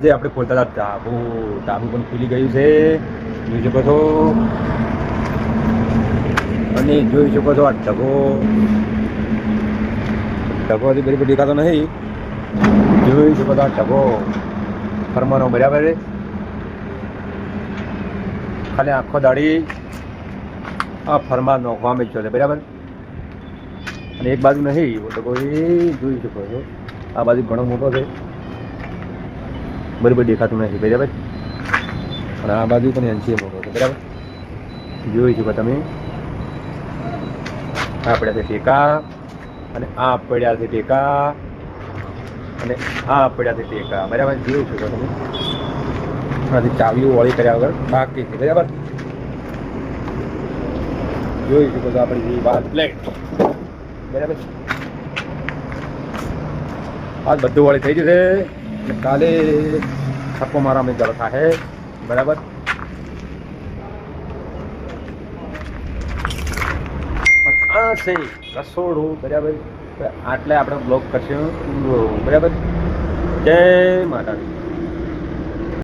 આજે આપણે ખોલતા હતા ટાબુ પણ ખુલી ગયું છે, જોઈ શકો છો. અને જોઈ શકો છો આ ઢગો હજી બધી દેખાતો નહીં. જોઈ શકો છો આ ઢગો ફરમાનો બરાબર છે. ખાલી આખો દાડી આ ફરમાન નોખવામાં જ છે બરાબર. અને એક બાજુ નહીં ઢગો એ જોઈ શકો છો, આ બાજુ ઘણો મોટો છે, બરાબર દેખાતું નથી બરાબર. અને આ બાજુ પણ એનસી મોટો છે બરાબર. જોઈ શકો તમે, આ પડ્યા છે ટેકા, અને આ પડ્યા છે ટેકા, અને આ પડ્યા છે ટેકા બરાબર. જોઈ શકો તમે, આથી ચાવીઓ વળી કર્યા વગર બાકી છે બરાબર. જોઈ શકો છો આપણી વાત પ્લેટ બરાબર. આજ બધું વાળી થઈ જશે, કાલે થપ્પો મારા અમે ચાલુ થાય બરાબર. આ છે રસોડું બરાબર. આટલે આપણે બ્લોક કરશું બરાબર. જય માતાજી.